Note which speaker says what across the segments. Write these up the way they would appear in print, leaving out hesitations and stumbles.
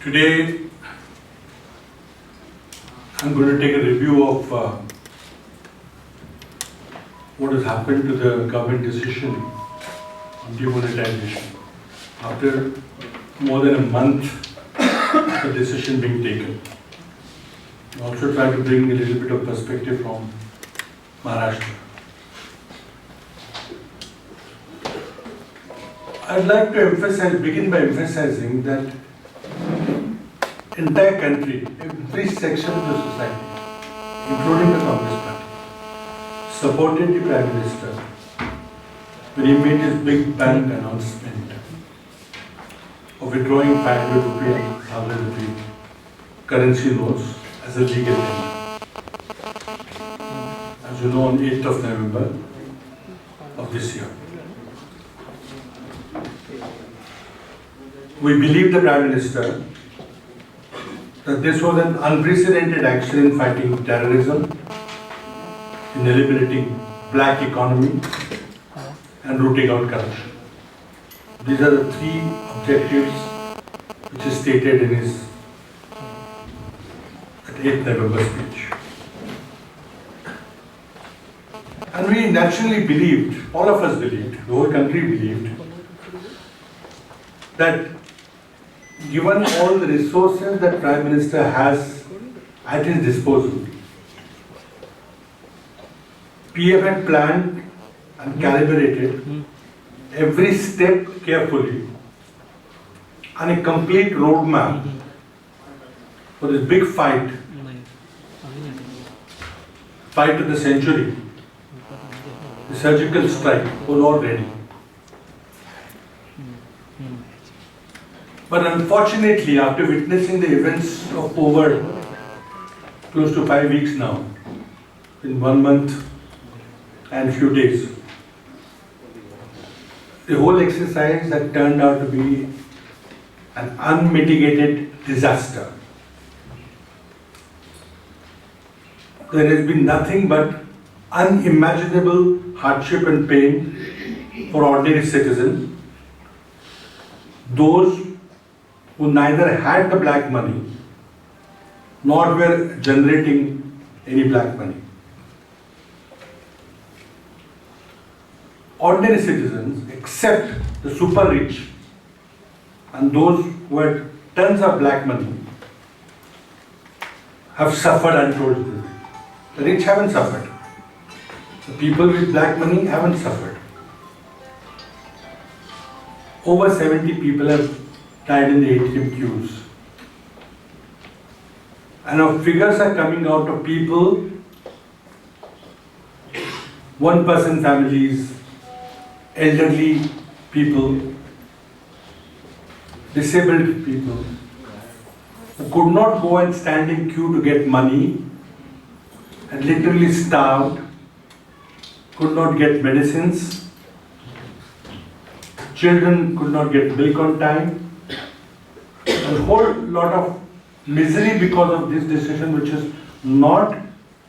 Speaker 1: Today, I'm going to take a review of what has happened to the government decision on demonetization. After more than a month, the decision being taken. I also try to bring a little bit of perspective from Maharashtra. I'd like to begin by emphasizing that entire country, every section of the society, including the Congress Party, supported the Prime Minister when he made his big bang announcement of withdrawing 500 rupee and 1,000 rupee currency notes as a legal tender. As you know, on 8th of November of this year. We believe the Prime Minister that this was an unprecedented action in fighting terrorism, in eliminating black economy and rooting out corruption. These are the three objectives which is stated in his 8th November speech. And we naturally believed, all of us believed, the whole country believed, that given all the resources that Prime Minister has at his disposal, PF had planned and calibrated every step carefully and a complete roadmap for this big fight of the century. The surgical strike was all ready. But unfortunately, after witnessing the events of over close to 5 weeks now, in 1 month and few days, the whole exercise had turned out to be an unmitigated disaster. There has been nothing but unimaginable hardship and pain for ordinary citizens, those who neither had the black money nor were generating any black money. Ordinary citizens, except the super rich and those who had tons of black money, have suffered untold. The rich haven't suffered. The people with black money haven't suffered. Over 70 people have died in the ATM queues. And our figures are coming out of people, one-person families, elderly people, disabled people, who could not go and stand in queue to get money and literally starved, could not get medicines, children could not get milk on time, a whole lot of misery because of this decision, which is not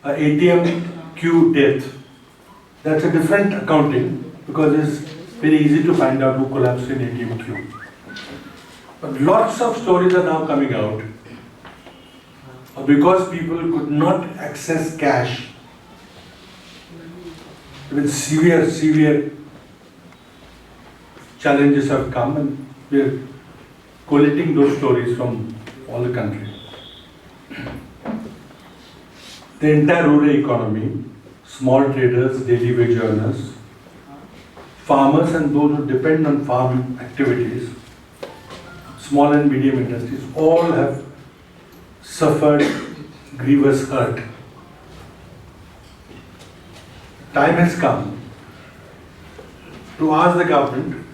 Speaker 1: a ATM queue death. That's a different accounting because it's very easy to find out who collapsed in ATM queue. But lots of stories are now coming out because people could not access cash. With severe challenges have come, and we are collating those stories from all the country. The entire rural economy, small traders, daily wage earners, farmers and those who depend on farm activities, small and medium industries, all have suffered grievous hurt. Time has come to ask the government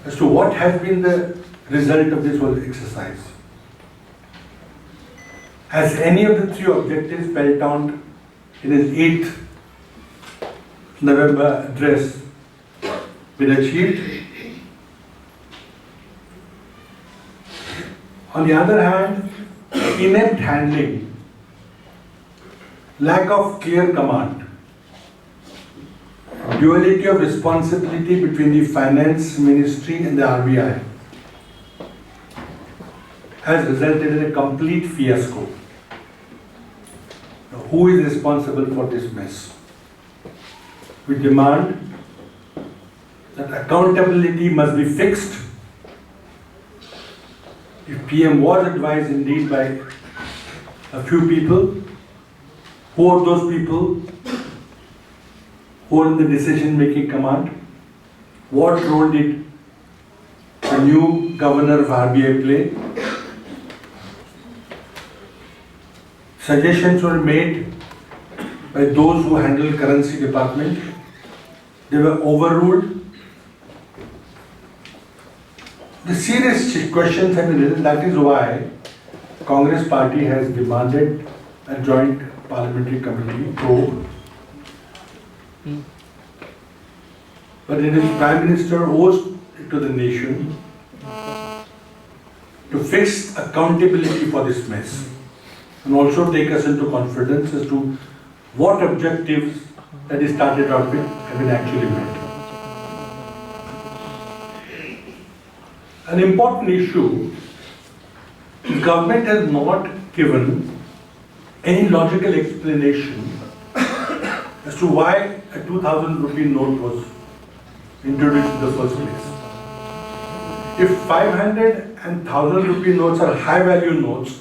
Speaker 1: as to what has been the result of this whole exercise. Has any of the three objectives spelled out in his 8th November address been achieved? On the other hand, inept handling, lack of clear command, duality of responsibility between the finance ministry and the RBI, has resulted in a complete fiasco. Now, who is responsible for this mess? We demand that accountability must be fixed. If PM was advised indeed by a few people, who are those people who are in the decision-making command? What role did the new governor of RBI play? Suggestions were made by those who handle currency department. They were overruled. The serious questions have been written. That is why Congress party has demanded a joint parliamentary committee probe. But it is Prime Minister owes it to the nation to fix accountability for this mess and also take us into confidence as to what objectives that he started out with have been actually met. An important issue, the government has not given any logical explanation as to why a 2,000 rupee note was introduced in the first place. If 500 and 1,000 rupee notes are high value notes,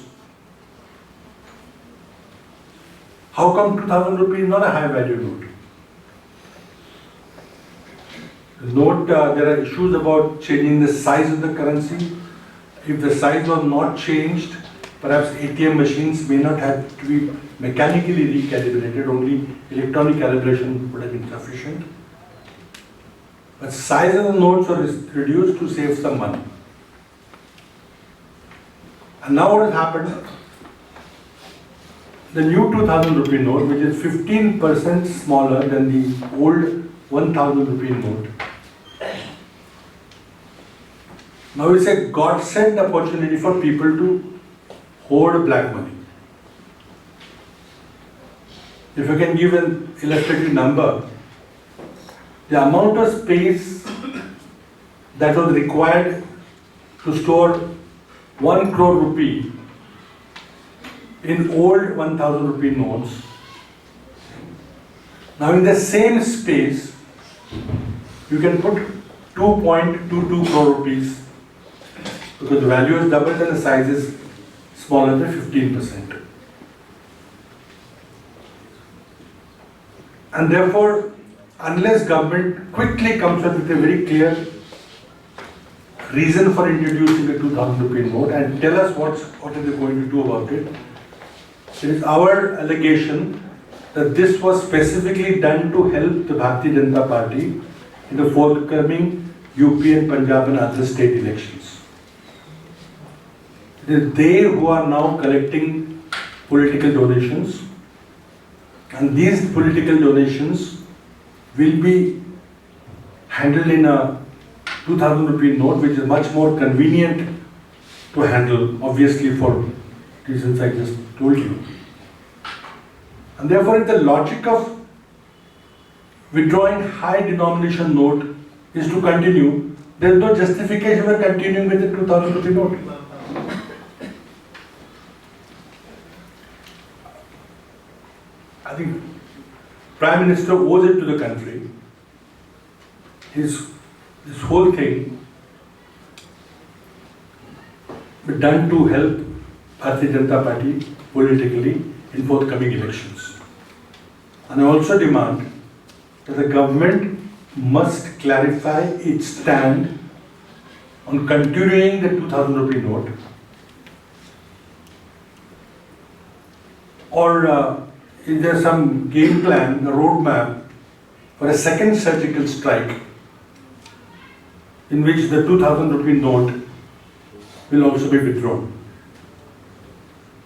Speaker 1: how come 2,000 rupee is not a high value note? Note, there are issues about changing the size of the currency. If the size was not changed, perhaps ATM machines may not have to be mechanically recalibrated, only electronic calibration would have been sufficient. But size of the notes are reduced to save some money. And now what has happened? The new 2,000 rupee note, which is 15% smaller than the old 1,000 rupee note, now it's a godsend opportunity for people to hoard black money. If I can give an illustrative number, the amount of space that was required to store 1 crore rupee in old 1,000 rupee notes, now in the same space, you can put 2.22 crore rupees because the value is doubled and the size is smaller than 15%. And therefore, unless government quickly comes up with a very clear reason for introducing a 2,000 rupee note and tell us what are they going to do about it, it is our allegation that this was specifically done to help the Bharatiya Janata Party in the forthcoming UP and Punjab and other state elections. It is they who are now collecting political donations, and these political donations will be handled in a 2,000 rupee note, which is much more convenient to handle, obviously for reasons I just told you. And therefore, if the logic of withdrawing high denomination note is to continue, there is no justification for continuing with the 2,000 rupee note. I think Prime Minister owes it to the country. This whole thing be done to help Bharatiya Janata Party politically in forthcoming elections. And I also demand that the government must clarify its stand on continuing the 2,000 rupee note, or is there some game plan, a roadmap for a second surgical strike in which the 2,000 rupee note will also be withdrawn?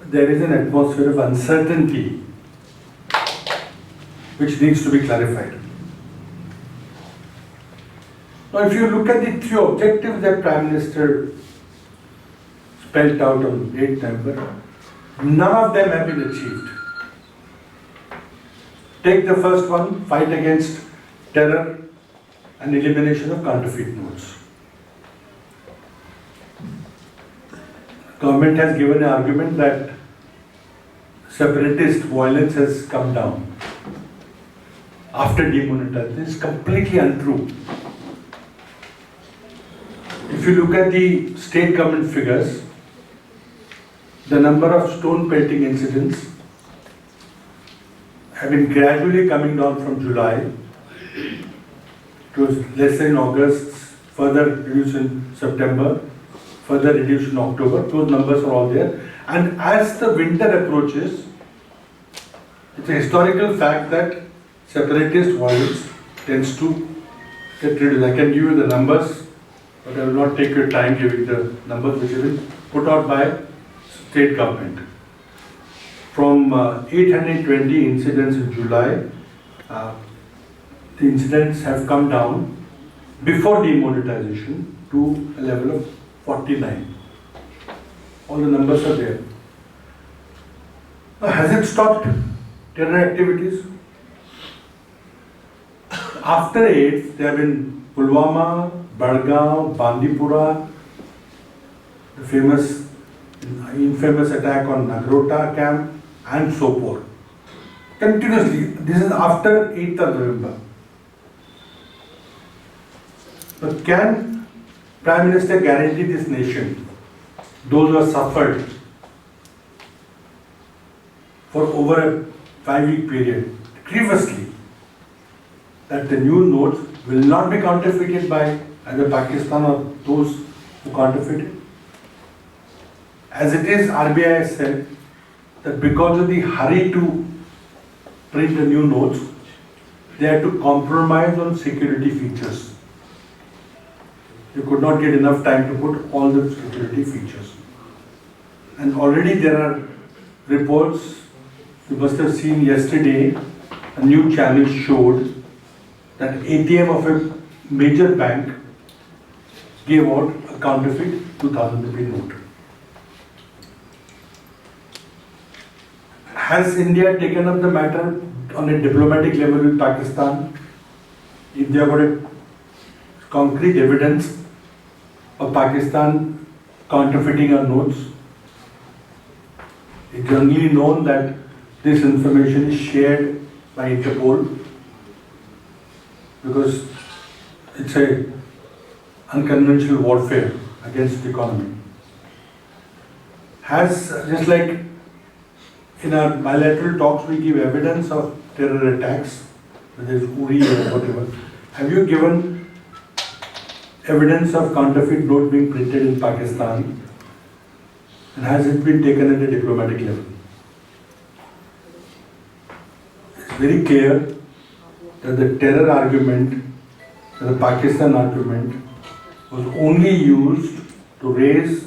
Speaker 1: There is an atmosphere of uncertainty which needs to be clarified. Now, if you look at the three objectives that Prime Minister spelled out on 8th November, none of them have been achieved. Take the first one, fight against terror and elimination of counterfeit notes. government has given an argument that separatist violence has come down after demonetization. This is completely untrue. If you look at the state government figures, the number of stone pelting incidents have been gradually coming down from July. It was less in August, further reduced in September, further reduced in October. Those numbers are all there. And as the winter approaches, it's a historical fact that separatist violence tends to get reduced. I can give you the numbers, but I will not take your time giving the numbers which have been put out by state government. From 820 incidents in July, the incidents have come down before demonetization to a level of 49. All the numbers are there. Now, has it stopped terror activities? After 8th, there have been Pulwama, Badgaon, Bandipura, the infamous attack on Nagrota camp, and so forth. Continuously, this is after 8th of November. But can Prime Minister guarantee this nation, those who have suffered for over a 5-week period, grievously, that the new notes will not be counterfeited by either Pakistan or those who counterfeited? As it is, RBI has said that because of the hurry to print the new notes, they had to compromise on security features. You could not get enough time to put all the security features. And already there are reports, you must have seen yesterday, a new channel showed that ATM of a major bank gave out a counterfeit 2,000 rupee note. Has India taken up the matter on a diplomatic level with Pakistan? If they have got a concrete evidence of Pakistan counterfeiting our notes, it's generally known that this information is shared by Interpol because it's a unconventional warfare against the economy. Has, just like in our bilateral talks, we give evidence of terror attacks, whether it's Uri or whatever. Have you given evidence of counterfeit note being printed in Pakistan? And has it been taken at a diplomatic level? It's very clear that the terror argument, the Pakistan argument, was only used to raise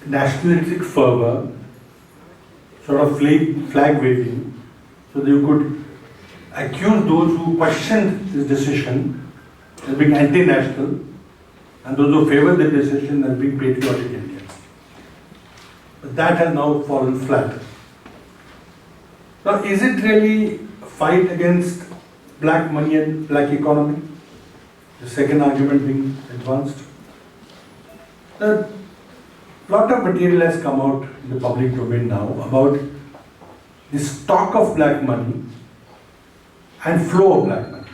Speaker 1: nationalistic fervor, sort of flag waving, so that you could accuse those who questioned this decision as being anti-national and those who favored the decision as being patriotic Indians. But that has now fallen flat. Now, is it really a fight against black money and black economy? The second argument being advanced. A lot of material has come out in the public domain now about the stock of black money and flow of black money,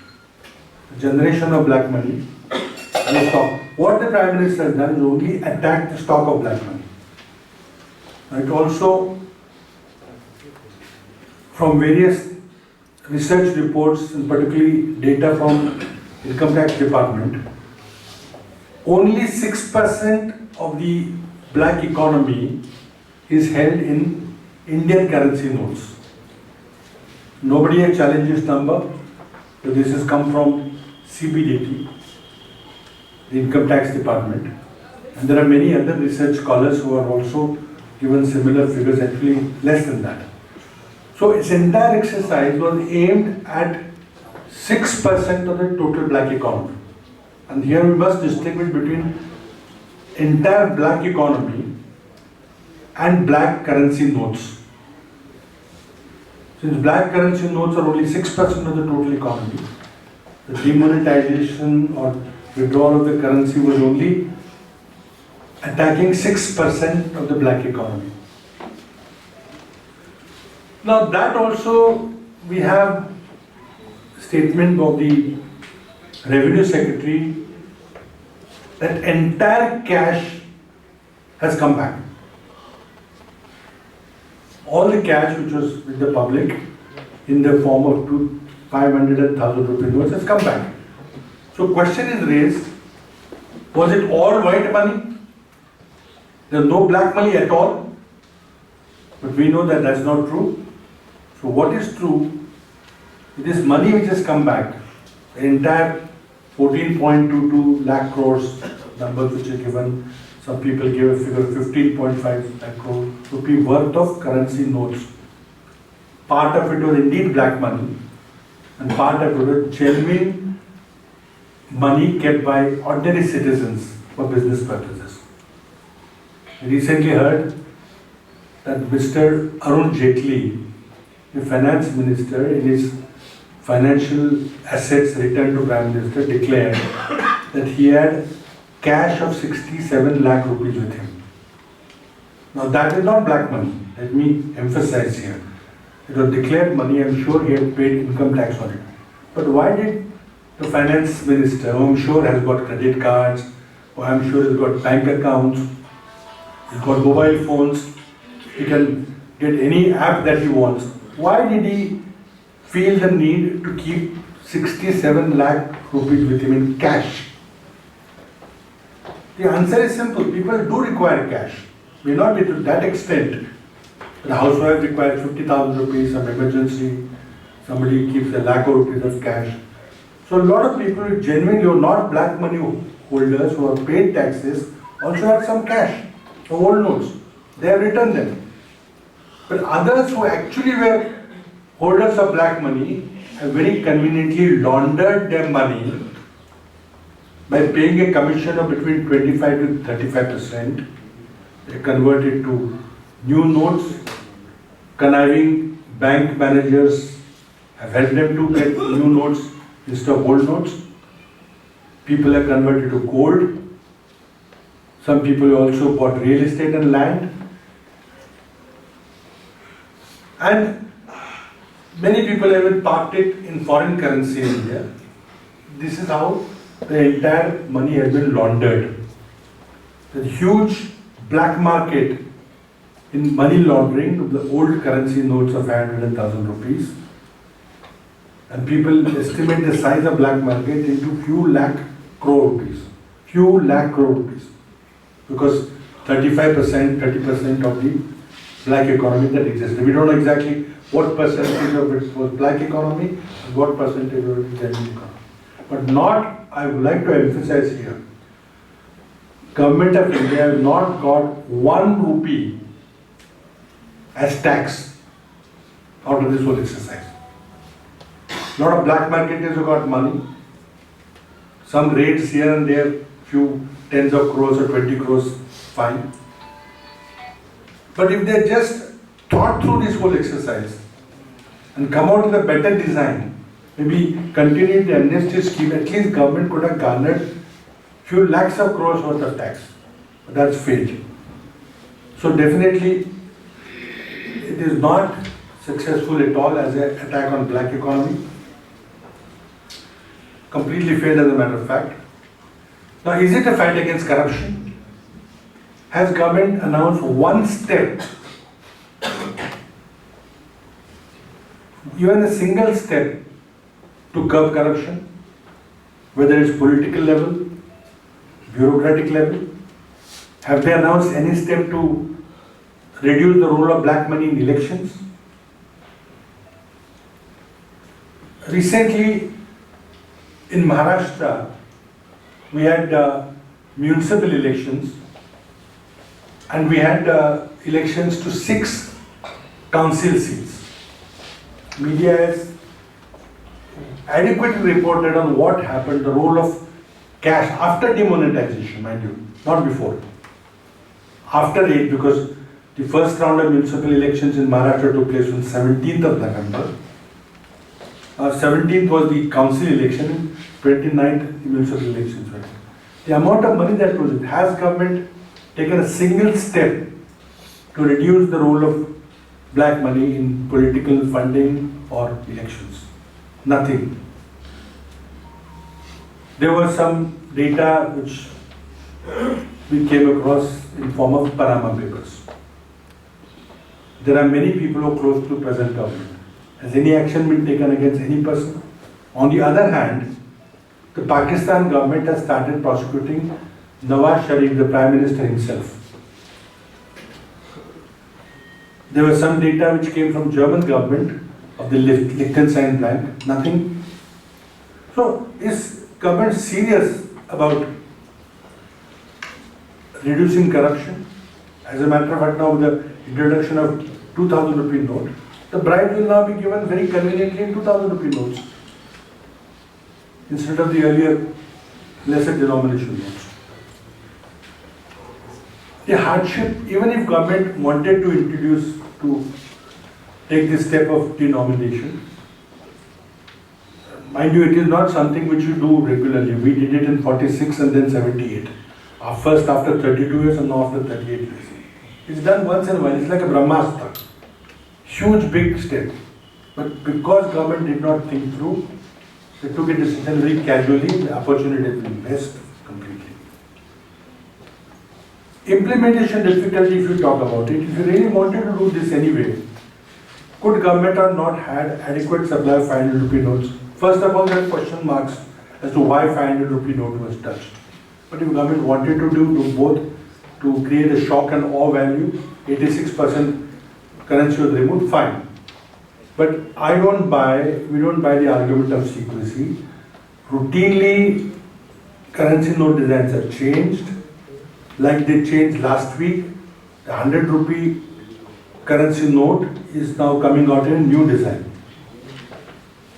Speaker 1: the generation of black money and the stock. What the Prime Minister has done is only attack the stock of black money. It also, from various research reports and particularly data from Income Tax Department, only 6% of the black economy is held in Indian currency notes. Nobody has challenged this number. So this has come from CBDT, the Income Tax Department. And there are many other research scholars who are also given similar figures, actually less than that. So its entire exercise was aimed at 6% of the total black economy. And here we must distinguish between entire black economy and black currency notes. Since black currency notes are only 6% of the total economy, the demonetization or withdrawal of the currency was only attacking 6% of the black economy. Now that also, we have statement of the Revenue Secretary that entire cash has come back. All the cash which was with the public in the form of 500 and 1,000 rupee notes has come back. So question is raised, was it all white money? There's no black money at all? But we know that that's not true. So what is true, it is money which has come back, the entire 14.22 lakh crores, numbers which are given, some people give a figure of 15.5 lakh crore rupee worth of currency notes. Part of it was indeed black money, and part of it was genuine money kept by ordinary citizens for business purposes. I recently heard that Mr. Arun Jaitley, the finance minister, in his financial assets return to Prime Minister, declared that he had cash of 67 lakh rupees with him. Now that is not black money, let me emphasize here. It was declared money, I'm sure he had paid income tax on it. But why did the finance minister, who I'm sure has got credit cards, or I'm sure has got bank accounts, he's got mobile phones, he can get any app that he wants, why did he feel the need to keep 67 lakh rupees with him in cash? The answer is simple. People do require cash. May not be to that extent. The housewife requires 50,000 rupees, some emergency, somebody keeps a lakh of rupees of cash. So a lot of people genuinely who are not black money holders who have paid taxes also have some cash, some old notes. They have returned them. But others who actually were holders of black money have very conveniently laundered their money by paying a commission of between 25 to 35%. They convert it to new notes. Conniving bank managers have helped them to get new notes instead of old notes. People have converted to gold. Some people also bought real estate and land. And many people have even parked it in foreign currency in India. This is how the entire money has been laundered. The huge black market in money laundering of the old currency notes of 500 and 1,000 rupees. And people estimate the size of black market into few lakh crore rupees. Few lakh crore rupees. Because 35%, 30% of the black economy that existed. We don't know exactly what percentage of it was black economy and what percentage of it was genuine economy. But not, I would like to emphasize here, Government of India has not got 1 rupee as tax out of this whole exercise. A lot of black marketers have got money. Some raids here and there, few tens of crores or 20 crores, fine. But if they just thought through this whole exercise and come out with a better design, maybe continue the amnesty scheme, at least government could have garnered few lakhs of crores worth of tax. But that's failed. So definitely it is not successful at all as an attack on black economy. Completely failed as a matter of fact. Now is it a fight against corruption? Has government announced one step, even a single step to curb corruption, whether it's political level, bureaucratic level? Have they announced any step to reduce the role of black money in elections? Recently, in Maharashtra, we had municipal elections, and we had elections to 6 council seats. Media has adequately reported on what happened, the role of cash after demonetization, mind you, not before. After it, because the first round of municipal elections in Maharashtra took place on 17th of November. 17th was the council election, 29th the municipal elections were. The amount of money that was, has government taken a single step to reduce the role of black money in political funding or elections. Nothing. There was some data which we came across in form of Panama papers. There are many people who are close to present government. Has any action been taken against any person? On the other hand, the Pakistan government has started prosecuting Nawaz Sharif, the Prime Minister himself. There was some data which came from German government of the Liechtenstein Bank, nothing. So, is government serious about reducing corruption? As a matter of fact, now with the introduction of 2000 rupee note, the bribes will now be given very conveniently in 2000 rupee notes instead of the earlier lesser denomination notes. The hardship, even if government wanted to take this step of denomination, mind you, it is not something which you do regularly. We did it in 46 and then 78. First after 32 years and now after 38 years. It's done once in a while. It's like a Brahmastra. Huge, big step. But because government did not think through, they took a decision very casually, the opportunity has been missed completely. Implementation difficulty, if you talk about it, if you really wanted to do this anyway, could government have not had adequate supply of 500 rupee notes? First of all, there are question marks as to why 500 rupee note was touched. But if government wanted to do both, to create a shock and awe value, 86% currency was removed, fine. But we don't buy the argument of secrecy. Routinely, currency note designs are changed. Like they changed last week, the 100 rupee currency note is now coming out in a new design.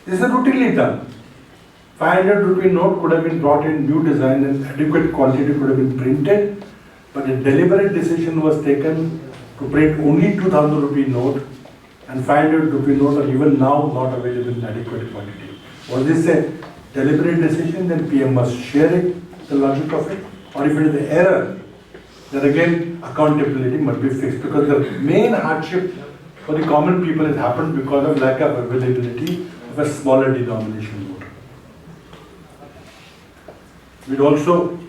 Speaker 1: This is routinely done. 500 rupee note could have been brought in new design and adequate quantity could have been printed, but a deliberate decision was taken to print only 2000 rupee note and 500 rupee note are even now not available in adequate quantity. Was this a deliberate decision? Then PM must share it, the logic of it. Or if it is the error, then again accountability must be fixed, because the main hardship for the common people has happened because of lack of availability of a smaller denomination note. We'd also,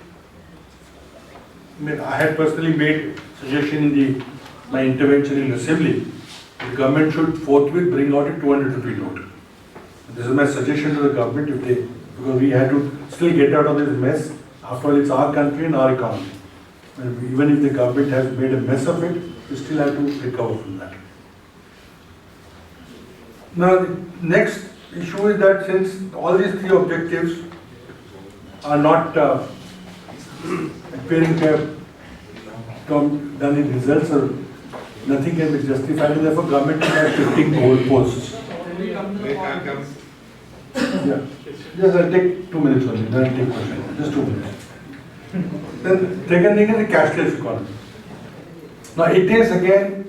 Speaker 1: I had personally made suggestion in my intervention in assembly. The government should forthwith bring out a 200 rupee note. This is my suggestion to the government, because we had to still get out of this mess. After all, it's our country and our economy. And even if the government has made a mess of it, we still have to recover from that. Now, the next issue is that since all these three objectives are not appearing to have done in results, or nothing can be justified, and therefore government has 15 goalposts. Yeah. Yes, I'll take 2 minutes only, then I'll take questions. Just 2 minutes. Then second thing is the cashless economy. Now it is again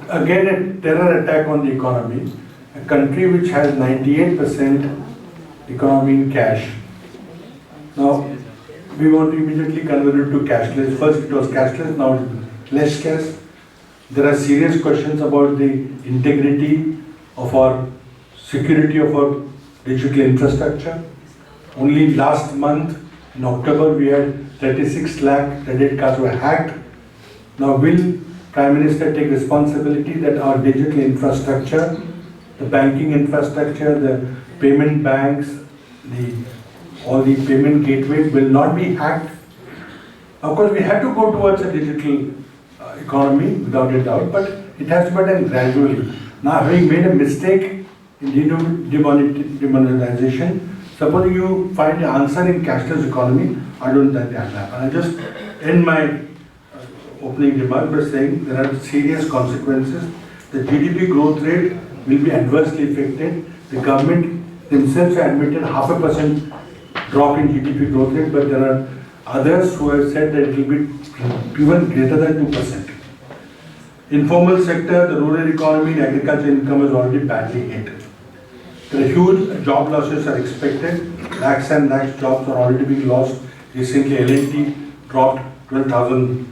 Speaker 1: a terror attack on the economy. A country which has 98% economy in cash. Now we want to immediately convert it to cashless. First it was cashless, now it's less cash. There are serious questions about the integrity of our security of our digital infrastructure. Only last month, in October, we had 36 lakh credit cards were hacked. Now, will Prime Minister take responsibility that our digital infrastructure, the banking infrastructure, the payment banks, all the payment gateways will not be hacked? Of course, we have to go towards a digital economy without a doubt, but it has to be done gradually. Now, having made a mistake in demonetization, supposing you find the answer in cashless economy, I don't think that will happen. I just end my opening remark by saying there are serious consequences. The GDP growth rate will be adversely affected. The government themselves have admitted 0.5% drop in GDP growth rate, but there are others who have said that it will be even greater than 2%. Informal sector, the rural economy, and agriculture income is already badly hit. There are huge job losses are expected. Lakhs and lakhs jobs are already being lost Recently, L&T dropped 12,000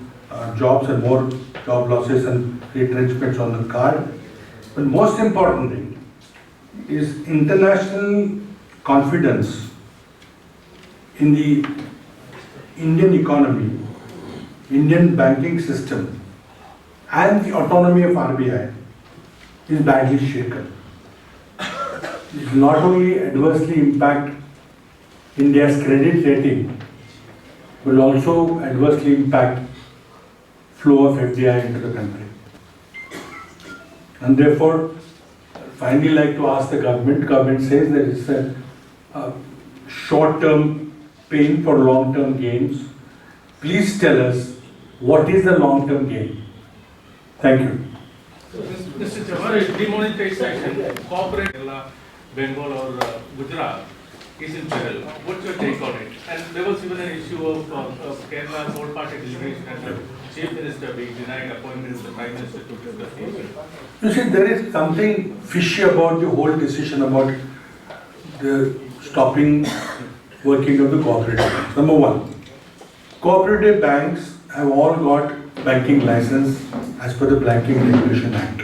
Speaker 1: jobs and more job losses and retrenchments on the card. But most importantly is international confidence in the Indian economy, Indian banking system, and the autonomy of RBI is badly shaken. It will not only adversely impact India's credit rating, will also adversely impact flow of FDI into the country. And therefore, finally like to ask the government says there is a short-term pain for long-term gains. Please tell us what is the long-term gain. Thank you.
Speaker 2: So, Mr. Chavan, demonetization, corporate Bengal or Gujarat is in peril. What's your take on it? And there was even an issue of Kerala's all-party delegation and the Chief Minister being denied appointment as the Prime Minister to discuss the issue.
Speaker 1: You see, there is something fishy about the whole decision about the stopping working of the cooperative banks. Number one, cooperative banks have all got banking license as per the Banking Regulation Act.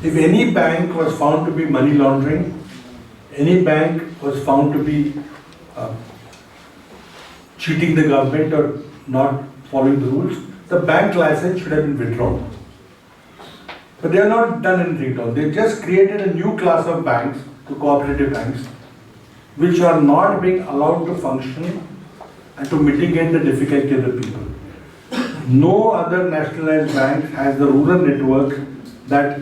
Speaker 1: If any bank was found to be money laundering, any bank was found to be cheating the government or not following the rules, the bank license should have been withdrawn. But they have not done anything at all. They just created a new class of banks, the cooperative banks, which are not being allowed to function and to mitigate the difficulty of the people. No other nationalized bank has the rural network that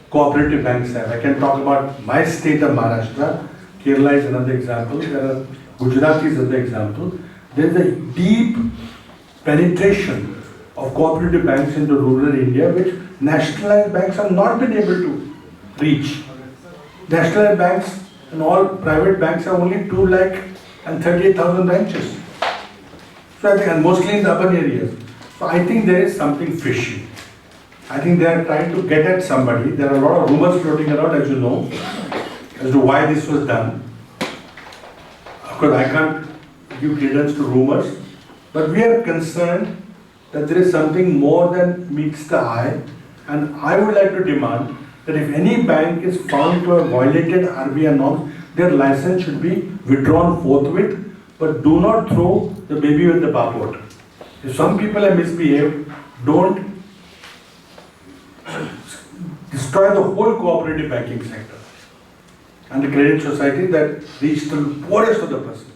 Speaker 1: cooperative banks have. I can talk about my state of Maharashtra. Kerala is another example. Gujarat is another example. There is a deep penetration of cooperative banks into rural India, which nationalized banks have not been able to reach. Nationalized banks and all private banks have only 2,38,000 branches. So I think, and mostly in the urban areas. So I think there is something fishy. I think they are trying to get at somebody. There are a lot of rumors floating around, as you know, as to why this was done. Of course, I can't give credence to rumors, but we are concerned that there is something more than meets the eye, and I would like to demand that if any bank is found to have violated RBI norms, their license should be withdrawn forthwith, but do not throw the baby with the bathwater. If some people have misbehaved, don't destroy the whole cooperative banking sector and the credit society that reach the poorest of the person.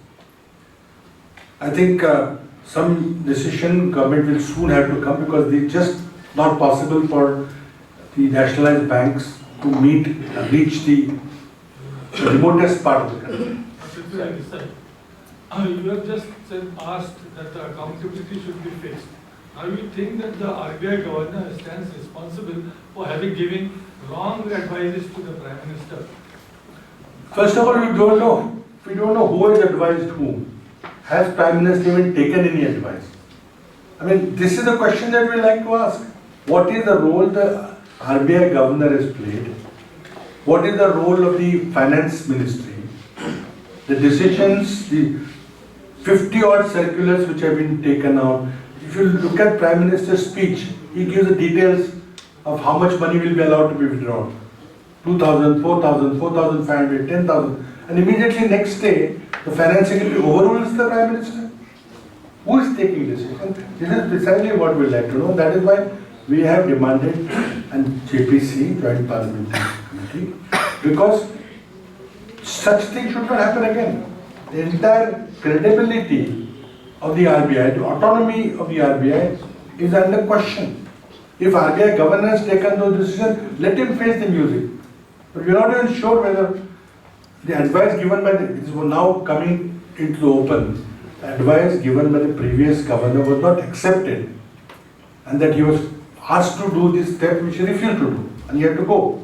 Speaker 1: I think some decision government will soon have to come, because it's just not possible for the nationalized banks to reach the remotest part of the country.
Speaker 3: You have just asked that the accountability should be fixed. Now you think that the RBI governor stands responsible for having given wrong advices to the Prime Minister?
Speaker 1: First of all, we don't know. We don't know who has advised whom. Has Prime Minister even taken any advice? I mean, this is the question that we like to ask. What is the role the RBI governor has played? What is the role of the finance ministry? The decisions, the 50-odd circulars which have been taken out. If you look at Prime Minister's speech, he gives the details of how much money will be allowed to be withdrawn. 2,000, 4,000, 4,500, 10,000. And immediately next day, the finance secretary overrules the Prime Minister. Who is taking this decision? This is precisely what we like to know. That is why we have demanded and JPC, Joint Parliamentary Committee, because such things should not happen again. The entire credibility of the RBI, the autonomy of the RBI is under question. If RBI governor has taken those decisions, let him face the music. But we are not even sure whether the advice given by this was now coming into the open. The advice given by the previous governor was not accepted, and that he was asked to do this step which he refused to do, and he had to go.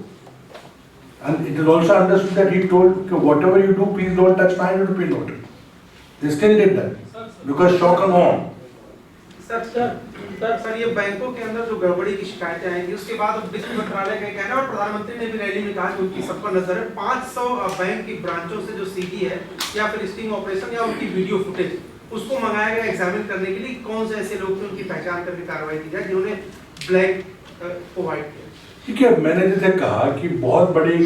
Speaker 1: And it is also understood that he told, whatever you do, please don't touch my 100 rupee note. They still did that, because shock and awe.
Speaker 4: Sir ये बैंकों के अंदर जो गड़बड़ी की शिकायतें आएंगी, उसके बाद वित्त मंत्रालय का कहना है और प्रधानमंत्री ने भी रैली में कहा कि उनकी सब पर नजर है। 500 बैंक की ब्रांचों से जो सीडी है या फिर स्टिंग ऑपरेशन या उनकी वीडियो फुटेज उसको मंगाया गया एग्जामिन करने के लिए कौन से ऐसे लोग थे, उनकी पहचान करके कार्रवाई की जाए जिन्होंने ब्लैक को व्हाइट किया।
Speaker 1: ठीक है, मैंने जैसे कहा कि बहुत बड़ी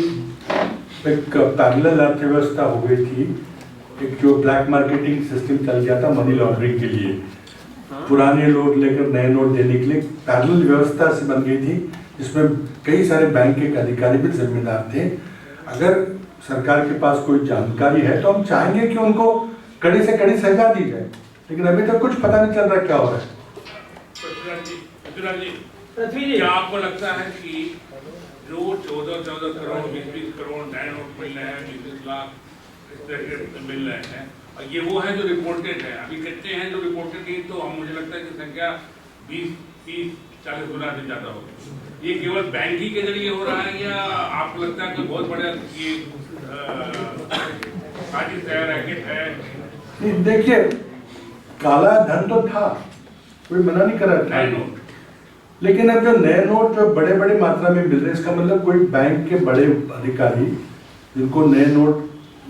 Speaker 1: एक पैरेलल अर्थव्यवस्था हो गई थी, एक जो ब्लैक मार्केटिंग सिस्टम चल गया था मनी लॉन्ड्रिंग के लिए, पुराने नोट लेकर नए नोट देने के लिए पैरेलल व्यवस्था से बन गई थी, जिसमें कई सारे बैंक के अधिकारी भी जिम्मेदार थे। अगर सरकार के पास कोई जानकारी है तो हम चाहेंगे कि उनको कड़ी से कड़ी सजा दी जाए, लेकिन अभी तक कुछ पता नहीं चल रहा क्या हो रहा है।
Speaker 5: पृथ्वी जी, क्या आपको लगता है कि जो 14 करोड़ 20 करोड़ नए नोट मिल रहे हैं, 20 लाख इस तरह के मिल रहे हैं, और ये वो है जो रिपोर्टेड है, अभी कितने हैं जो रिपोर्टेड नहीं, तो हम मुझे लगता है कि संख्या 20-30-40 गुना से ज्यादा होगी। ये केवल बैंक ही के जरिए हो रहा है या आपको लगता है कोई बहुत बड़ा ये साजिश है, रैकेट है?
Speaker 1: देखिए, काला धन तो था, कोई मना नहीं कर रहा था,
Speaker 5: नए नोट,
Speaker 1: लेकिन अब जो नए नोट जो बड़े बड़े मात्रा में मिल रहे हैं, इसका मतलब कोई बैंक के बड़े अधिकारी जिनको नए नोट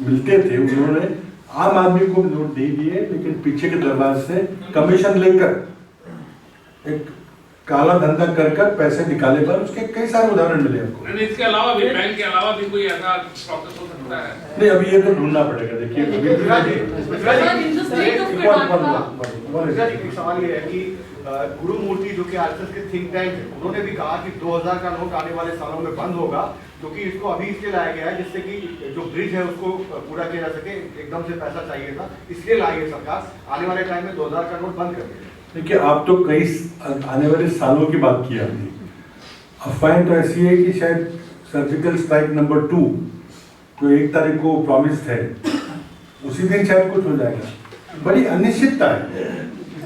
Speaker 1: मिलते थे उन्होंने आम आदमी को नोट नहीं दिए, लेकिन पीछे के दरवाजे से कमीशन लेकर एक काला धंधा कर पैसे निकाले, पर उसके कई सारे उदाहरण मिले हमको।
Speaker 5: नहीं, इसके अलावा भी बैंक के अलावा भी कोई ऐसा प्रोसेस हो सकता है?
Speaker 1: नहीं, अभी ये तो ढूंढना पड़ेगा। देखिए,
Speaker 6: एक सवाल ये है कि गुरुमूर्ति जो कि आरएसएस के थिंक टैंक है, उन्होंने भी कहा कि 2000 का नोट आने वाले सालों में बंद होगा, क्योंकि इसको अभी इसलिए लाया गया है जिससे कि जो ब्रिज है उसको पूरा किया जा सके, एकदम से पैसा चाहिए था, इसलिए लाई है सरकार, आने वाले टाइम में 2000 का नोट बंद कर देगी।
Speaker 1: देखिए, आप तो कई आने वाले सालों की बात की आपने, अफवाहें तो ऐसी है कि शायद सर्जिकल स्ट्राइक नंबर 2 जो 1 तारीख को प्रॉमिस है, उसी दिन शायद कुछ हो जाएगा। बड़ी अनिश्चितता है।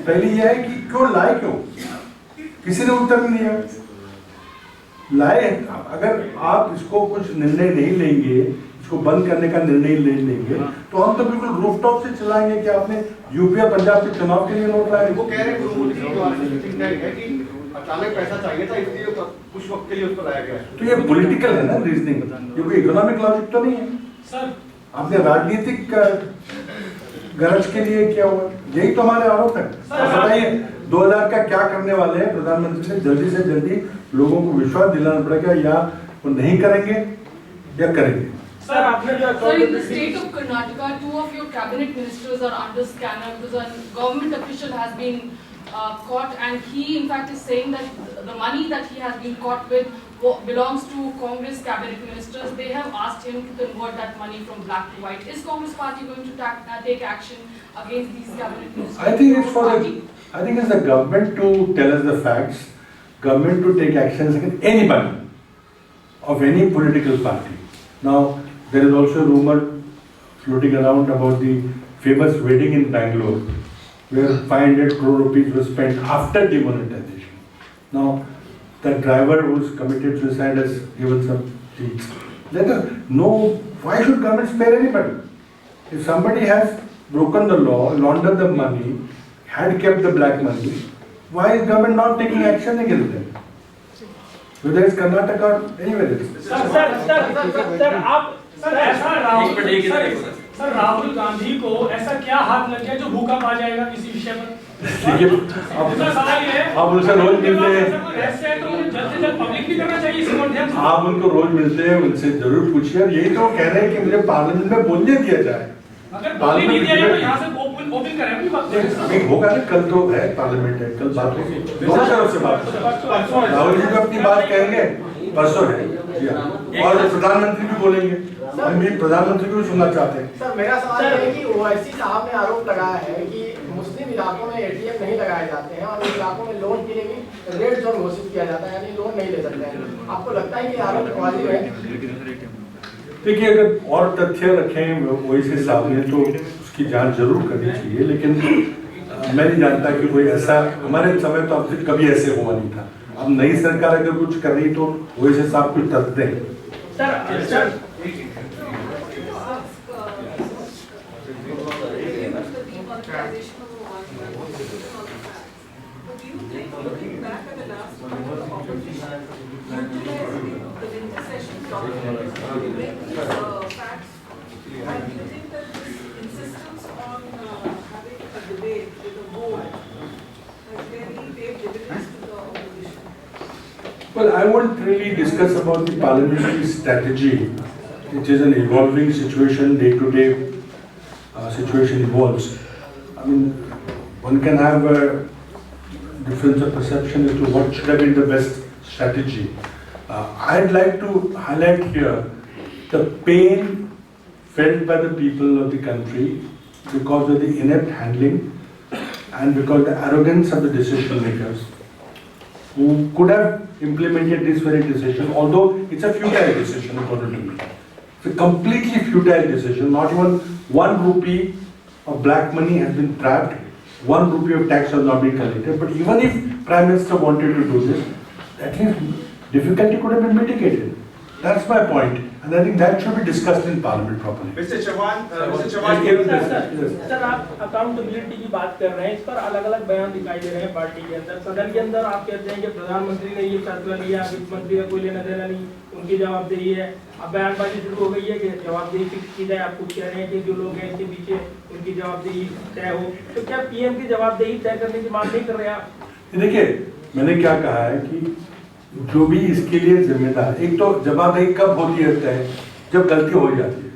Speaker 1: पहली यह है कि क्यों लाए, क्यों, किसी ने उत्तर नहीं दिया। लाए, अगर आप इसको कुछ निर्णय नहीं लेंगे, इसको बंद करने का निर्णय ले लेंगे, तो हम तो बिल्कुल रूफटॉप से चलाएंगे कि आपने यूपी और पंजाब के चुनाव के लिए नोट लाए।
Speaker 6: वो कह रहे हैं गुरुमूर्ति जो आरएसएस थिंक टैंक है कि अचानक पैसा चाहिए था, इसलिए कुछ वक्त के लिए उसको लाया गया है।
Speaker 1: तो ये पॉलिटिकल है ना रीजनिंग, ये कोई इकोनॉमिक लॉजिक तो नहीं है।
Speaker 3: सर,
Speaker 1: आपने राजनीतिक गरज के लिए किया हुआ, यही तो हमारे आरोप है। बताइए, 2000 का क्या करने वाले हैं? प्रधानमंत्री ने जल्दी से जल्दी लोगों को विश्वास दिलाना पड़ेगा, या वो नहीं करेंगे या करेंगे।
Speaker 3: सर, आपने जो
Speaker 7: Sir, in the state of Karnataka, 2 of your cabinet ministers are under scanner because a government official has been caught, and he in fact is saying that the money that he has been caught with belongs to Congress cabinet ministers. They have asked him to convert that money from black to white. Is Congress party going to take action against these cabinet ministers?
Speaker 1: I think it's the government to tell us the facts, government to take actions against anybody of any political party. Now, there is also a rumor floating around about the famous wedding in Bangalore, where 500 crore rupees was spent after demonetization. Now, the driver who's committed suicide has given some speech. Let us know, why should government spare anybody? If somebody has broken the law, laundered the money, had kept the black money, why is government not taking action against them? Whether it's Karnataka or anywhere else.
Speaker 8: Sir, आप ऐसा राहुल गांधी को ऐसा क्या हाथ लग गया जो भूखा पा जाएगा किसी विषय पर?
Speaker 1: ठीक है, आप उनसे रोज मिलते हैं, आप उनको रोज मिलते हैं, उनसे जरूर पूछिए। यही तो कह रहे हैं कि मुझे पार्लियामेंट में बोलने दिया जाए। नहीं होगा ना, कल तो है पार्लियामेंट है, कल बात होगी, दोनों तरफ से बात होगी। राहुल जी भी अपनी बात कहेंगे, परसों है, और प्रधानमंत्री भी बोलेंगे। हम भी प्रधानमंत्री को भी सुनना चाहते हैं।
Speaker 9: सर, मेरा सवाल है कि ओवैसी साहब ने आरोप लगाया है कि मुस्लिम इलाकों में एटीएम नहीं लगाए जाते हैं और उन इलाकों में लोन के लिए भी रेड जोन घोषित किया जाता है, यानी लोन नहीं ले सकते हैं। आपको लगता है कि आरोप वाजिब है?
Speaker 1: देखिए, अगर और तथ्य रखें ओवैसी साहब ने तो उसकी जांच जरूर करनी चाहिए, लेकिन मैं नहीं जानता कि कोई ऐसा, हमारे समय तो अब कभी ऐसे हुआ नहीं था। अब नई सरकार अगर कुछ कर रही तो ओवैसी साहब कुछ तथ्य दें।
Speaker 8: Sir,
Speaker 10: And do you think that this insistence on having a debate
Speaker 1: Well, I won't really discuss about the parliamentary strategy. It is an evolving situation, day-to-day situation evolves. I mean, one can have a difference of perception as to what should have been the best strategy. I'd like to highlight here the pain felt by the people of the country because of the inept handling and because of the arrogance of the decision makers who could have implemented this very decision, although it's a futile decision according to me. It's a completely futile decision. Not even 1 rupee of black money has been trapped, 1 rupee of tax has not been collected. But even if Prime Minister wanted to do this, at least difficulty could have been mitigated. That's my point. And I think that should be discussed in Parliament properly.
Speaker 4: Mr. Chavan,
Speaker 8: sir आप accountability की बात कर रहे हैं, इस पर अलग अलग बयान दिखाई दे रहे हैं पार्टी के अंदर। सदन के अंदर आप कहते हैं कि प्रधानमंत्री ने ये फैसला लिया, वित्त मंत्री का कोई लेना देना नहीं, उनकी जवाबदेही है। अब बयानबाजी शुरू हो गई है कि जवाबदेही फिक्स की जाए। आप कुछ कह रहे हैं कि जो लोग हैं इसके पीछे उनकी जवाबदेही तय हो, तो क्या पीएम की जवाबदेही तय करने की मांग नहीं कर रहे आप?
Speaker 1: देखिए, मैंने क्या कहा है कि जो भी इसके लिए जिम्मेदार, एक तो जवाबदेही कब होती है, जब गलती हो जाती है,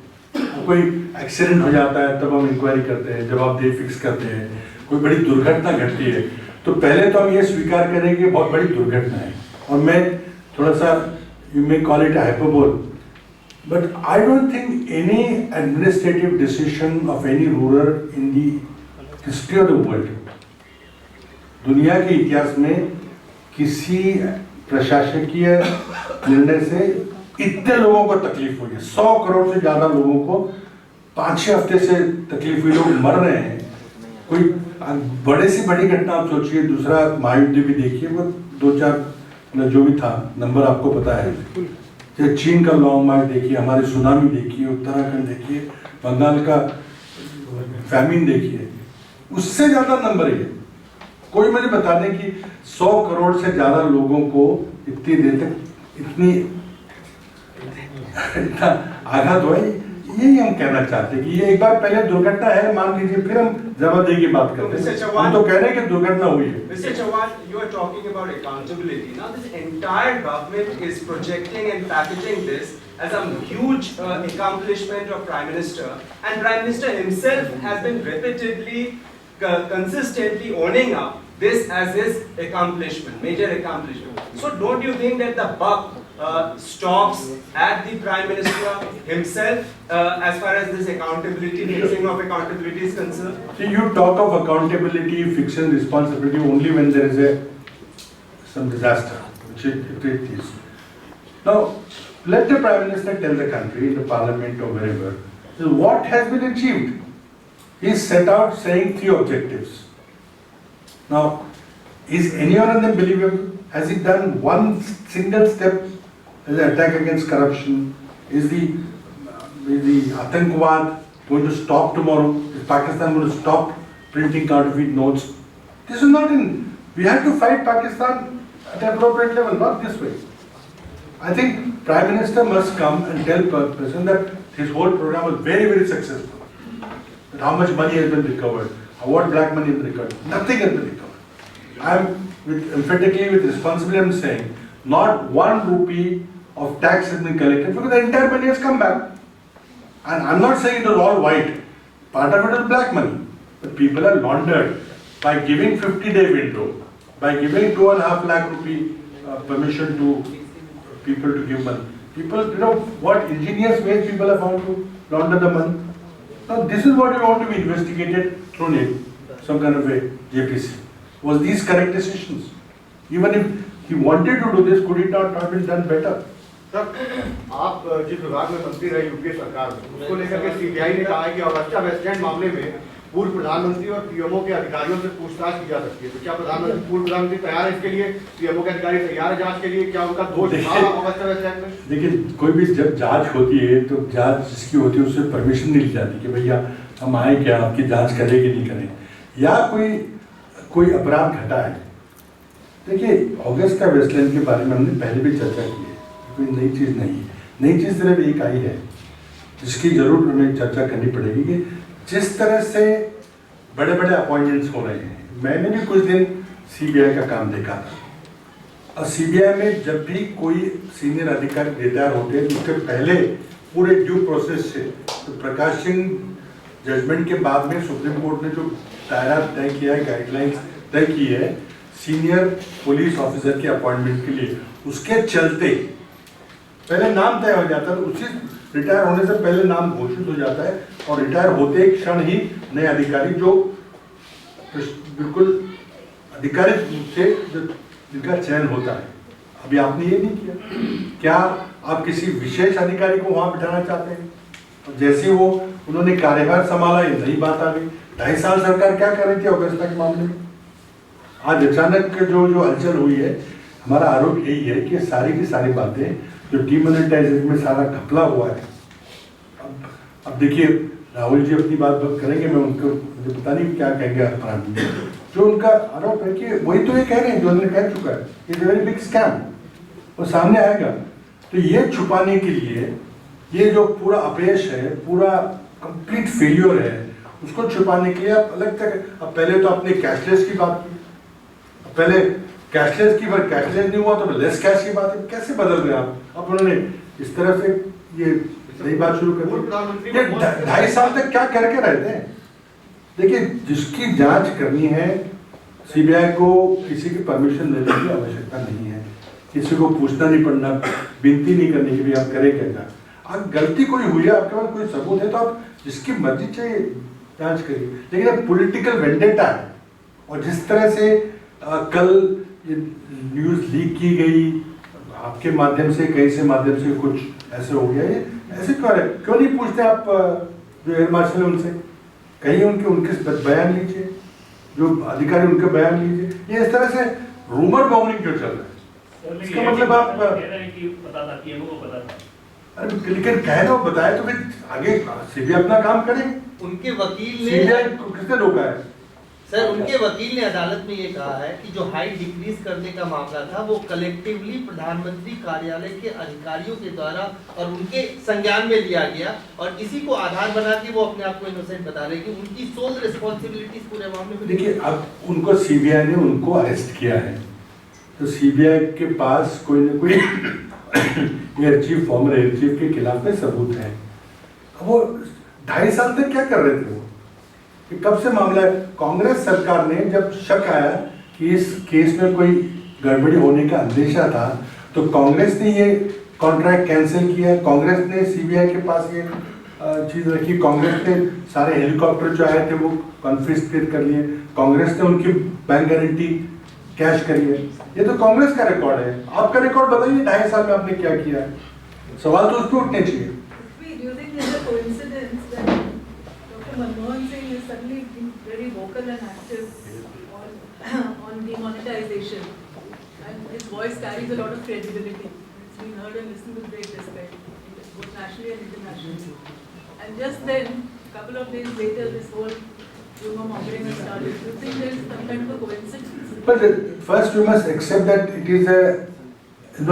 Speaker 1: कोई एक्सीडेंट हो जाता है तब हम इंक्वायरी करते हैं, जवाबदेही फिक्स करते हैं। कोई बड़ी दुर्घटना घटती है तो पहले तो हम ये स्वीकार करें कि बहुत बड़ी दुर्घटना है। और मैं थोड़ा सा, you may call it hyperbole, but I don't think any administrative decision of any ruler in the history of the world, दुनिया के इतिहास में किसी प्रशासकीय निर्णय से इतने लोगों को तकलीफ हुई है। 100 करोड़ से ज्यादा लोगों को 5-6 हफ्ते से तकलीफ हुई, लोग मर रहे हैं। कोई बड़े से बड़ी घटना आप सोचिए, दूसरा महायुद्ध भी देखिए, वो 2-4 जो भी था नंबर आपको पता है। चाहे चीन का लॉन्ग मार्च देखिए, हमारे सुनामी देखिए, उत्तराखंड देखिए, बंगाल का फैमिन देखिए, उससे ज्यादा नंबर है। कोई मुझे बता दें कि 100 करोड़ से ज्यादा लोगों को इतनी देर तक इतना आघात हुआ। यही हम कहना चाहते हैं कि ये एक बार पहले दुर्घटना है, मान लीजिए, फिर हम जवाबदेही की बात करते हैं। हम तो कह रहे हैं कि दुर्घटना हुई है।
Speaker 10: Mr. Chavan, you are talking about accountability. Now, this entire government is projecting and packaging this as a huge accomplishment of Prime Minister, and Prime Minister himself has been repeatedly, consistently owning up this as his accomplishment, major accomplishment. So, don't you think that the buck stops at the Prime Minister himself as far as this accountability, fixing of accountability is concerned?
Speaker 1: See, you talk of accountability, fixing responsibility only when there is some disaster, which it is. Now, let the Prime Minister tell the country, in the Parliament or wherever, what has been achieved. He set out saying 3 objectives. Now, is any one of them believable? Has he done one single step as an attack against corruption? Is the Atangwad going to stop tomorrow? Is Pakistan going to stop printing counterfeit notes? This is not in. We have to fight Pakistan at an appropriate level, not this way. I think Prime Minister must come and tell President that his whole program was very, very successful. That how much money has been recovered, what black money has been recovered. Nothing has been recovered. I am emphatically, with responsibility, I am saying, not 1 rupee of tax has been collected because the entire money has come back. And I am not saying it was all white. Part of it is black money. But people are laundered by giving 50-day window, by giving 2.5 lakh rupee permission to people to give money. People, what ingenious ways people have found to launder the money. Now, this is what we want to be investigated through some kind of a JPC. Was these correct decisions? Even if he wanted to do this, could it not have been done better?
Speaker 6: Sir, आप जिस विभाग में मंत्री रहे UPA सरकार में, उसको लेकर के सीबीआई ने कहा है कि अगस्ता वेस्टलैंड मामले में पूर्व प्रधानमंत्री और पीएमओ के अधिकारियों से पूछताछ की जा सकती है। तो क्या पूर्व प्रधानमंत्री तैयार है इसके लिए? पीएमओ के अधिकारी तैयार है जांच के लिए? क्या उनका दोष था अगस्ता वेस्टलैंड में?
Speaker 1: देखिए, कोई भी जब जांच होती है तो जांच जिसकी होती है उससे परमिशन नहीं ली जाती कि भैया हम आए क्या, आपकी जांच करें कि नहीं करें, या कोई अपराध घटा है। देखिए, अगस्ता वेस्टलैंड के बारे में हमने पहले भी चर्चा की है, कोई नई चीज़ नहीं है। नई चीज़ सिर्फ एक आई है जिसकी जरूर हमें चर्चा करनी पड़ेगी कि जिस तरह से बड़े बड़े अपॉइंटमेंट्स हो रहे हैं। मैंने भी कुछ दिन सीबीआई का काम देखा था सीबीआई में जब भी कोई सीनियर अधिकारी रिटायर होते हैं, उसके पहले पूरे ड्यू प्रोसेस से, तो प्रकाश सिंह जजमेंट के बाद में सुप्रीम कोर्ट ने जो दायरा तय किया है, गाइडलाइंस तय की है सीनियर पुलिस ऑफिसर के अपॉइंटमेंट के लिए, उसके चलते पहले नाम तय हो जाता है, उसी रिटायर होने से पहले नाम घोषित हो जाता है और रिटायर होते एक क्षण ही नए अधिकारी जो बिल्कुल आधिकारिक रूप से जिनका चयन होता है। अभी आपने ये नहीं किया। क्या आप किसी विशेष अधिकारी को वहां बिठाना चाहते हैं? और जैसे वो उन्होंने कार्यभार संभाला, ये नई बात आ गई। 2.5 साल सरकार क्या कर रही थी अगस्ता के मामले में? आज अचानक जो हलचल हुई है, हमारा आरोप यही है कि सारी की सारी बातें जो डीमोनेटाइजेशन में सारा घपला हुआ है। अब देखिए राहुल जी अपनी बात करेंगे, मैं उनको मुझे पता नहीं क्या कहेंगे अपराधी, जो उनका आरोप है कि वही तो ये कह रहे हैं जो उन्होंने कह चुका है, इट्स वेरी बिग स्कैम, वो सामने आएगा। तो ये छुपाने के लिए ये जो पूरा अपयश है, पूरा कंप्लीट फेल्योर है, उसको छुपाने के लिए आप अलग तक, अब पहले तो आपने कैशलेस की बात की, पहले कैशलेस की, पर कैशलेस नहीं हुआ तो लेस कैश की बात है, कैसे बदल रहे आप? अब उन्होंने इस तरह से ये नई बात शुरू कर दी। ये 2.5 साल तक क्या करके रहते हैं? देखिए, जिसकी जांच करनी है सीबीआई को किसी की परमिशन लेने की आवश्यकता नहीं है, किसी को पूछना नहीं पड़ना, विनती नहीं करने की भी आप करें क्या। आप गलती कोई हुई है, आपके पास कोई सबूत है तो आप जिसकी मर्जी चाहिए जांच करिए, लेकिन अब पॉलिटिकल वेंडेटा है। और जिस तरह से कल ये न्यूज़ लीक की गई आपके माध्यम से, कहीं से माध्यम से कुछ ऐसे हो गया, ये ऐसे क्यों नहीं पूछते आप जो एयर मार्शल है उनसे, कहीं उनके बयान लीजिए, जो अधिकारी उनके बयान लीजिए। ये इस तरह से रूमर मॉर्निंग क्यों चल रहा है? इसका मतलब आप अरे लेकिन कह दो, बताए तो फिर आगे सीबीआई अपना काम करे।
Speaker 11: उनके वकील ने,
Speaker 1: सीबीआई को किसने रोका है?
Speaker 11: सर, उनके वकील ने अदालत में ये कहा है कि जो हाइट डिक्रीज करने का मामला था वो कलेक्टिवली प्रधानमंत्री कार्यालय के अधिकारियों के द्वारा और उनके संज्ञान में लिया गया, और इसी को आधार बना के वो अपने आप को इनोसेंट बता रहे कि उनकी सोल रिस्पॉन्सिबिलिटीज पूरे मामले में।
Speaker 1: देखिए, अब उनको सीबीआई ने उनको अरेस्ट किया है, तो सीबीआई के पास कोई ना कोई air chief, farmer air chief के खिलाफ में सबूत है। अब वो 2.5 साल तक क्या कर रहे थे? वो कब से मामला है? कांग्रेस सरकार ने जब शक आया कि इस केस में कोई गड़बड़ी होने का अंदेशा था, तो कांग्रेस ने ये कॉन्ट्रैक्ट कैंसिल किया, कांग्रेस ने सीबीआई के पास ये चीज रखी, कांग्रेस ने सारे हेलीकॉप्टर जो आए थे वो कॉन्फिस्केट कर लिए, कांग्रेस ने उनकी बैंक गारंटी कैश करी है। ये तो कांग्रेस का रिकॉर्ड है। आपका रिकॉर्ड बताइए 2.5 साल में आपने क्या किया है? सवाल तो उस पर उठने चाहिए।
Speaker 12: Manmohan Singh is suddenly been very vocal and active on demonetization, and his voice carries a lot of credibility. It's been heard and listened with great respect, both nationally and internationally. And just then, a couple of days later, this whole rumor mongering has started. Do you think there is some kind of a coincidence?
Speaker 1: But first, you must accept that it is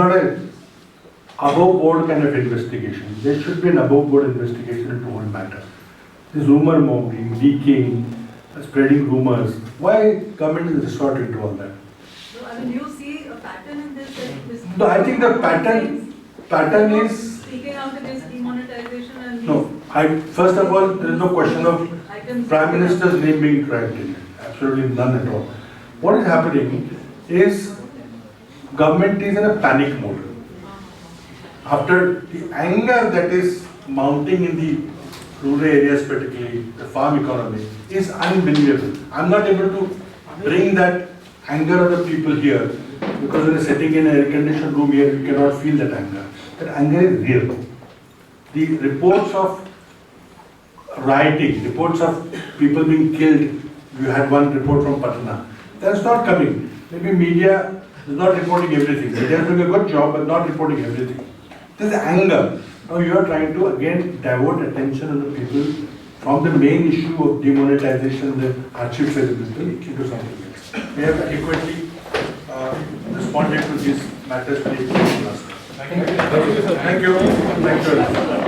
Speaker 1: not a above board kind of investigation. There should be an above board investigation into the whole matter. This rumor mongering, leaking, spreading rumors. Why government is resorted to all that?
Speaker 12: No, I mean, do you see a pattern in this?
Speaker 1: No, I think the pattern is
Speaker 12: speaking out against demonetization and.
Speaker 1: No, first of all, there is no question of Prime Minister's name being dragged in it. Absolutely none at all. What is happening is government is in a panic mode. After the anger that is mounting in the rural areas, particularly the farm economy, is unbelievable. I'm not able to bring that anger of the people here because when sitting in an air-conditioned room here, you cannot feel that anger. That anger is real. The reports of rioting, reports of people being killed, you had one report from Patna. That's not coming. Maybe media is not reporting everything. Media is doing a good job, but not reporting everything. There's anger. Now you are trying to again divert attention of the people from the main issue of demonetization, the hardship feasibility, into something else. We have adequately responded to these matters. Thank you. Thank you.